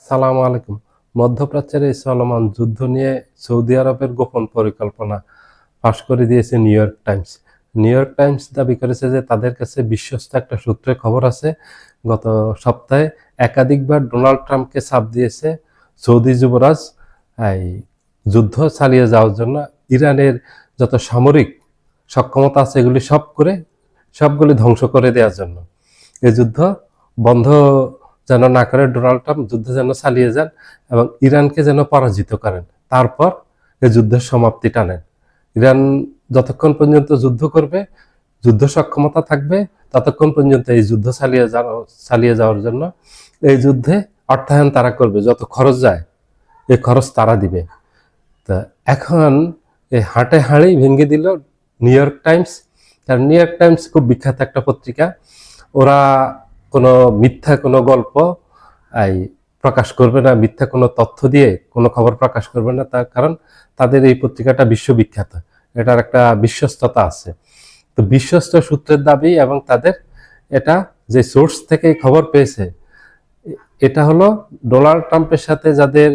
সালাম আলাইকুম। মধ্যপ্রাচ্যের এই চলমান যুদ্ধ নিয়ে সৌদি আরবের গোপন পরিকল্পনা ফাঁস করে দিয়েছে new York Times. New York Times দাবি করেছে যে তাদের কাছে বিশ্বস্ত একটা সূত্রে খবর আছে, গত সপ্তাহে একাধিকবার ডোনাল্ড ট্রাম্পকে চাপ দিয়েছে সৌদি যুবরাজ এই যুদ্ধ চালিয়ে যাওয়ার জন্য ইরানের যত সামরিক সক্ষমতা আছে এগুলি সবগুলি ধ্বংস করে দেওয়ার জন্য। এই যুদ্ধ বন্ধ যেন না করে ডোনাল্ড ট্রাম্প যুদ্ধ যেন চালিয়ে যান এবং ইরানকে যেন পরাজিত করেন, তারপর এই যুদ্ধের সমাপ্তি টানেন। ইরান যতক্ষণ পর্যন্ত যুদ্ধ করবে, যুদ্ধ সক্ষমতা থাকবে, ততক্ষণ পর্যন্ত এই যুদ্ধ চালিয়ে যাওয়ার জন্য এই যুদ্ধে অর্থায়ন তারা করবে, যত খরচ যায় এই খরচ তারা দিবে। তা এখন এই হাটে হাঁড়ি ভেঙে দিল নিউ ইয়র্ক টাইমস। কারণ নিউ ইয়র্ক টাইমস খুব বিখ্যাত একটা পত্রিকা। ওরা কোনো মিথ্যা কোনো গল্প প্রকাশ করবে না, মিথ্যা কোনো তথ্য দিয়ে কোনো খবর প্রকাশ করবে না, তার কারণ তাদের এই পত্রিকাটা বিশ্ববিখ্যাত, এটার একটা বিশ্বস্ততা আছে। তো বিশ্বস্ত সূত্রের দাবি এবং তাদের এটা যে সোর্স থেকে খবর পেয়েছে, এটা হলো ডোনাল্ড ট্রাম্পের সাথে যাদের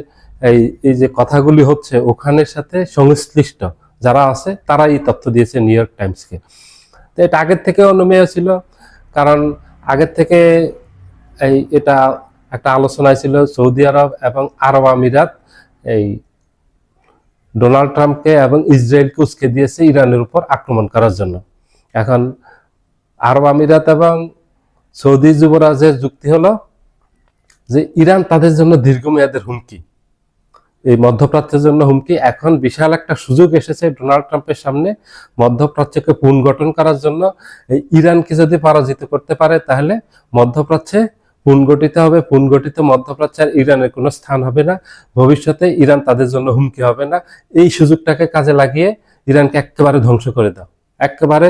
এই যে কথাগুলি হচ্ছে ওখানের সাথে সংশ্লিষ্ট যারা আছে তারা এই তথ্য দিয়েছে নিউ ইয়র্ক টাইমসকে। তো এটা আগের থেকে অনুমেয় ছিল, কারণ আগের থেকে এটা একটা আলোচনায় ছিল সৌদি আরব এবং আরব আমিরাত এই ডোনাল্ড ট্রাম্পকে এবং ইসরায়েলকে উস্কে দিয়েছে ইরানের উপর আক্রমণ করার জন্য। এখন আরব আমিরাত এবং সৌদি যুবরাজের যুক্তি হলো যে ইরান তাদের জন্য দীর্ঘমেয়াদের হুমকি, এই মধ্যপ্রাচ্যের জন্য হুমকি। এখন বিশাল একটা সুযোগ এসেছে ডোনাল্ড ট্রাম্পের সামনে মধ্যপ্রাচ্যকে পুনর্গঠন করার জন্য। এই ইরানকে যদি পরাজিত করতে পারে তাহলে মধ্যপ্রাচ্যে পুনর্গঠিত হবে, পুনর্গঠিত মধ্যপ্রাচ্যে আর ইরানের কোনো স্থান হবে না, ভবিষ্যতে ইরান তাদের জন্য হুমকি হবে না। এই সুযোগটাকে কাজে লাগিয়ে ইরানকে একেবারে ধ্বংস করে দাও, একেবারে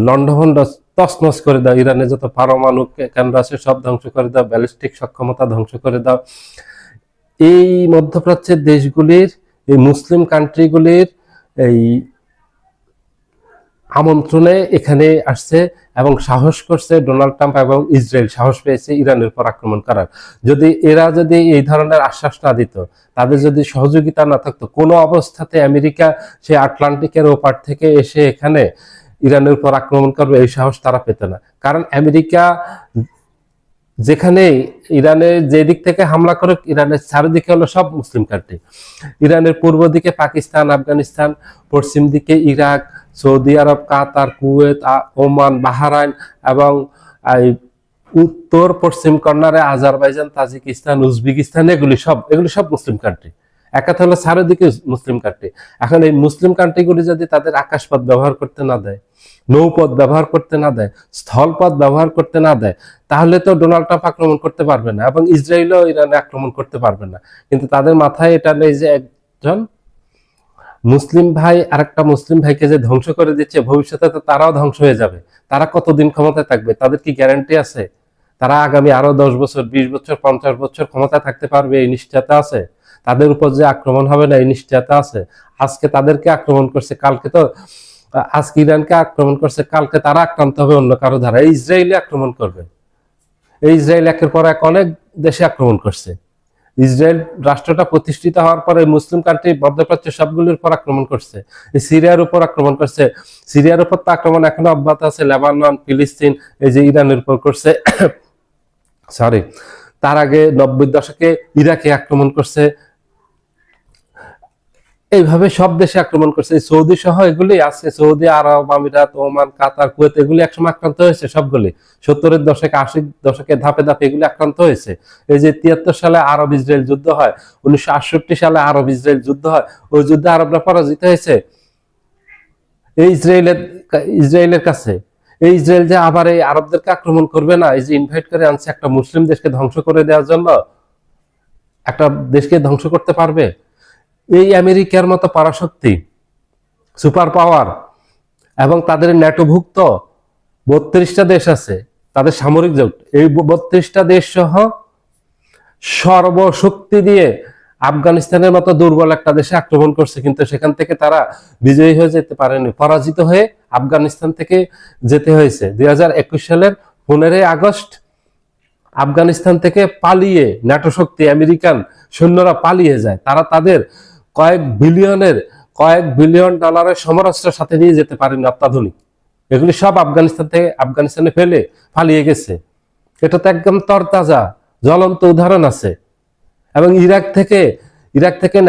লন্ডভন্ড তছনছ করে দাও, ইরানের যত পারমাণু কেন্দ্র আছে সব ধ্বংস করে দাও, ব্যালিস্টিক সক্ষমতা ধ্বংস করে দাও। এই মধ্যপ্রাচ্যের দেশগুলির, এই মুসলিম কান্ট্রিগুলির এই আমন্ত্রণে এখানে আসছে এবং সাহস করছে ডোনাল্ড ট্রাম্প এবং ইসরায়েল সাহস পেয়েছে ইরানের উপর আক্রমণ করার। এরা যদি এই ধরনের আশ্বাস না দিত, তাদের যদি সহযোগিতা না থাকতো, কোনো অবস্থাতে আমেরিকা সে আটলান্টিকের ওপার থেকে এসে এখানে ইরানের উপর আক্রমণ করবে এই সাহস তারা পেত না। কারণ আমেরিকা যেখানে ইরানের যে দিক থেকে হামলা করে, ইরানের চারিদিকে হলো সব মুসলিম কান্ট্রি। ইরানের পূর্ব দিকে পাকিস্তান, আফগানিস্তান, পশ্চিম দিকে ইরাক, সৌদি আরব, কাতার, কুয়েত, ওমান, বাহরাইন এবং উত্তর পশ্চিম কর্নারে আজারবাইজান, তাজিকিস্তান, উজবেকিস্তান, এগুলি সব মুসলিম কান্ট্রি। একাতে হলো চারিদিকে মুসলিম কান্ট্রি। এখন এই মুসলিম কান্ট্রিগুলি যদি তাদের আকাশপথ ব্যবহার করতে না দেয়, নৌপথ ব্যবহার করতে না দেয়, স্থলপথ ব্যবহার করতে না দেয়, তাহলে তো ডোনাল্ড ট্রাম্প আক্রমণ করতে পারবে না এবং ইসরায়েলও ইরানে আক্রমণ করতে পারবে না। কিন্তু তাদের মাথায় এটা নেই যে একজন মুসলিম ভাই আরেকটা মুসলিম ভাইকে যে ধ্বংস করে দিচ্ছে, ভবিষ্যতে তো তারাও ধ্বংস হয়ে যাবে। তারা কতদিন ক্ষমতায় থাকবে? তাদের কি গ্যারান্টি আছে তারা আগামী আরো 10 বছর, 20 বছর, 50 বছর ক্ষমতায় থাকতে পারবে? এই নিশ্চয়তা আছে? তাদের উপর যে আক্রমণ হবে না এই নিশ্চয়তা আছে? আজকে তাদেরকে আক্রমণ করছে, আজকে ইরানকে আক্রমণ করছে, কালকে তারা আক্রান্ত হবে অন্য কারো দ্বারা। ইসরায়েলে আক্রমণ করবে। এই ইসরায়েল একের পর এক অনেক দেশে আক্রমণ করছে। ইসরায়েল রাষ্ট্রটা প্রতিষ্ঠিত হওয়ার পরে মুসলিম কান্ট্রি মধ্যপ্রাচ্যের সবগুলির উপর আক্রমণ করছে, সিরিয়ার উপর আক্রমণ করছে। সিরিয়ার উপর তো আক্রমণ এখনো অব্যাহত আছে, লেবানন, ফিলিস্তিন, এই যে ইরানের উপর করছে। সরি, তার আগে 90 দশকে ইরাকে আক্রমণ করছে। এইভাবে সব দেশে আক্রমণ করছে, সৌদি সহ এগুলি আছে, সৌদি আরব আমিরাত, ওমান, কাতার, কুয়েত, এগুলি একসময় আক্রান্ত হয়েছে সবগুলি। 70-এর দশকে, 80-র দশকে ধাপে ধাপে এগুলি আক্রান্ত হয়েছে। এই যে 73 সালে আরব ইসরায়েল যুদ্ধ হয়, 1968 সালে আরব ইসরায়েল যুদ্ধ হয়, ওই যুদ্ধে আরবরা পরাজিত হয়েছে এই ইসরায়েলের কাছে। এই ইসরায়েল যে আবার এই আরবদেরকে আক্রমণ করবে না, এই যে ইনভাইট করে আনছে একটা মুসলিম দেশকে ধ্বংস করে দেওয়ার জন্য, একটা দেশকে ধ্বংস করতে পারবে? এই আমেরিকার মতো পরাশক্তি, সুপার পাওয়ার এবং তাদের ন্যাটোভুক্ত 32টা দেশ আছে, তাদের সামরিক জোট, এই 32টা দেশ সহ সর্বশক্তি দিয়ে আফগানিস্তানের মতো দুর্বল একটা দেশে আক্রমণ করছে, কিন্তু সেখান থেকে তারা বিজয়ী হয়ে যেতে পারেনি, পরাজিত হয়ে আফগানিস্তান থেকে যেতে হয়েছে। 2021 সালের 15 আগস্ট আফগানিস্তান থেকে পালিয়ে ন্যাটো শক্তি আমেরিকান সৈন্যরা পালিয়ে যায়, তারা তাদের কয়েক বিলিয়ন ডলারের সমরাস্ত্র সাথে নিয়ে যেতে পারেনি অত্যাধুনিক, এগুলি সব আফগানিস্তানে ফেলে পালিয়ে গেছে। এটা তো একদম তরতাজা জ্বলন্ত উদাহরণ আছে। এবং ইরাক থেকে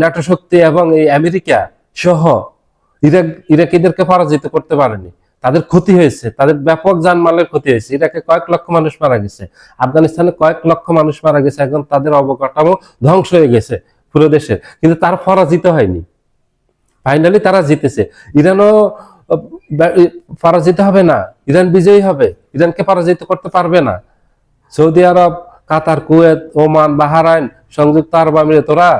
ন্যাটো শক্তি এবং এই আমেরিকা সহ ইরাকিদেরকে পরাজিত করতে পারেনি। তাদের ক্ষতি হয়েছে, তাদের ব্যাপক জানমালের ক্ষতি হয়েছে। ইরাকে কয়েক লক্ষ মানুষ মারা গেছে, আফগানিস্তানে কয়েক লক্ষ মানুষ মারা গেছে, এখন তাদের অবকাঠামো ধ্বংস হয়ে গেছে পুরো দেশের, কিন্তু তারা পরাজিত হয়নি। ফাইনালি তারা জিতেছে। ইরানও পরাজিত হবে না, ইরান বিজয়ী হবে, ইরানকে পরাজিত করতে পারবে না। সৌদি আরব, কাতার, কুয়েত, ওমান, বাহরাইন, সংযুক্ত আরব আমিরাত, ওরা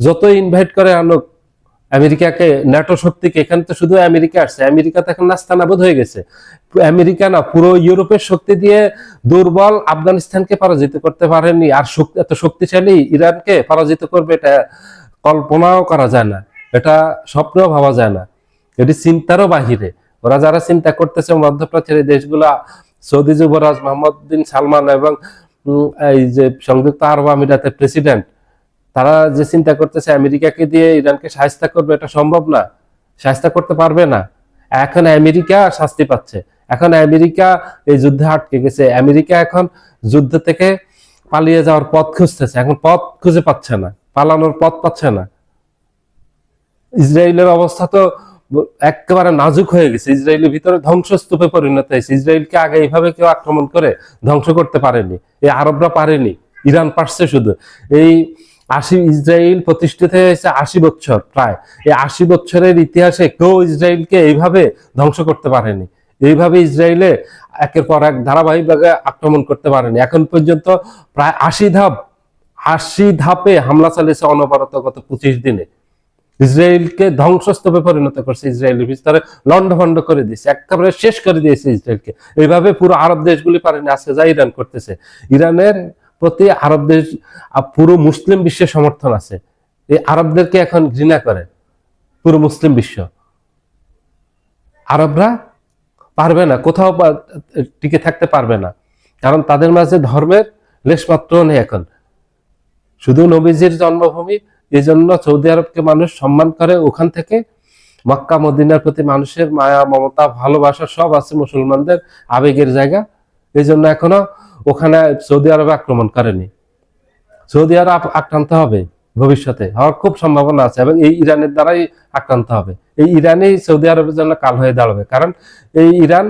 যতই ইনভাইট করে আনুক আমেরিকাকে, ন্যাটো শক্তিকে, এখানে তো শুধু আমেরিকা আসছে, আমেরিকা তো এখন নাস্তানাবুদ হয়ে গেছে। আমেরিকা না, পুরো ইউরোপের শক্তি দিয়ে দুর্বল আফগানিস্তানকে পরাজিত করতে পারেনি, আর এত শক্তিশালী ইরানকে পরাজিত করবে এটা কল্পনাও করা যায় না, এটা স্বপ্নেও ভাবা যায় না, এটি চিন্তারও বাহিরে। ওরা যারা চিন্তা করতেছে মধ্যপ্রাচ্যের এই দেশগুলা, সৌদি যুবরাজ মোহাম্মদ বিন সালমান এবং এই যে সংযুক্ত আরব আমিরাতের প্রেসিডেন্ট, তারা যে চিন্তা করতেছে আমেরিকাকে দিয়ে ইরানকে শায়েস্তা করবে, এটা সম্ভব না, শায়েস্তা করতে পারবে না। এখন আমেরিকা শাস্তি পাচ্ছে, এখন আমেরিকা এই যুদ্ধে আটকে গেছে, আমেরিকা এখন যুদ্ধ থেকে পালিয়ে যাওয়ার পথ খুঁজতেছে, এখন পথ খুঁজে পাচ্ছে না, পালানোর পথ পাচ্ছে না। ইসরায়েলের অবস্থা তো একেবারে নাজুক হয়ে গেছে, ইসরায়েলের ভিতরে ধ্বংসস্তূপে পরিণত হয়েছে। ইসরায়েলকে আগে এইভাবে কেউ আক্রমণ করে ধ্বংস করতে পারেনি, এই আরবরা পারেনি, ইরান পারছে শুধু। এই ইসরায়েল প্রতিষ্ঠিত হয়েছে 80 বছর প্রায়, এই 80 বছরের ইতিহাসে কেউ ইসরায়েলকে এইভাবে ধ্বংস করতে পারেনি, এইভাবে ইসরায়েলে একের পর এক ধারাবাহিকভাবে আক্রমণ করতে পারেনি। এখন পর্যন্ত প্রায় 80 ধাপে হামলা চালিয়েছে অনবরত গত 25 দিনে, ইসরায়েলকে ধ্বংসস্তূপে পরিণত করছে, ইসরায়েলের ভিতরে লন্ডভন্ড করে দিয়েছে, একেবারে শেষ করে দিয়েছে ইসরায়েলকে। এইভাবে পুরো আরব দেশগুলি পারেনি, আজকে যা ইরান করতেছে। ইরানের প্রতি আরব দেশ, পুরো মুসলিম বিশ্বের সমর্থন আছে, এই আরবদেরকে এখন ঘৃণা করে পুরো মুসলিম বিশ্ব। আরবরা পারবে না, কোথাও টিকে থাকতে পারবে না, কারণ তাদের মাঝে ধর্মের লেশমাত্র নেই এখন। শুধু নবীজির জন্মভূমি, এই জন্য সৌদি আরবকে মানুষ সম্মান করে, ওখান থেকে মক্কা মদিনার প্রতি মানুষের মায়া, মমতা, ভালোবাসা সব আছে, মুসলমানদের আবেগের জায়গা। এই জন্য এখনো ওখানে সৌদি আরবে আক্রমণ করেনি। সৌদি আরব আক্রান্ত হবে ভবিষ্যতে, হওয়ার খুব সম্ভাবনা আছে, এবং এই ইরানের দ্বারাই আক্রান্ত হবে। এই ইরানই সৌদি আরবের জন্য কাল হয়ে দাঁড়াবে, কারণ এই ইরান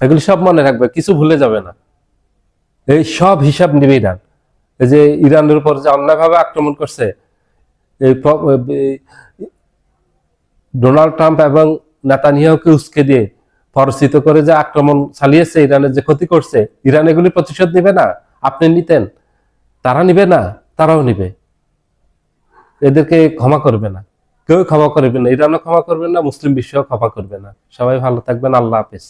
এগুলি সব মনে রাখবে, কিছু ভুলে যাবে না, এই সব হিসাব নিবে ইরান। এই যে ইরানের উপর যে অন্যায়ভাবে আক্রমণ করছে, এই ডোনাল্ড ট্রাম্প এবং নেতানিয়াহুকে উস্কে দিয়ে পরিচিত করে যে আক্রমণ চালিয়েছে, ইরানের যে ক্ষতি করছে, ইরান এগুলি প্রতিশোধ নিবে না। আপনি নিতেন, তারা নিবে না, তারাও নিবে, এদেরকে ক্ষমা করবে না, কেউ ক্ষমা করবে না, ইরানও ক্ষমা করবে না, মুসলিম বিশ্বও ক্ষমা করবে না। সবাই ভালো থাকবেন, আল্লাহ হাফেজ।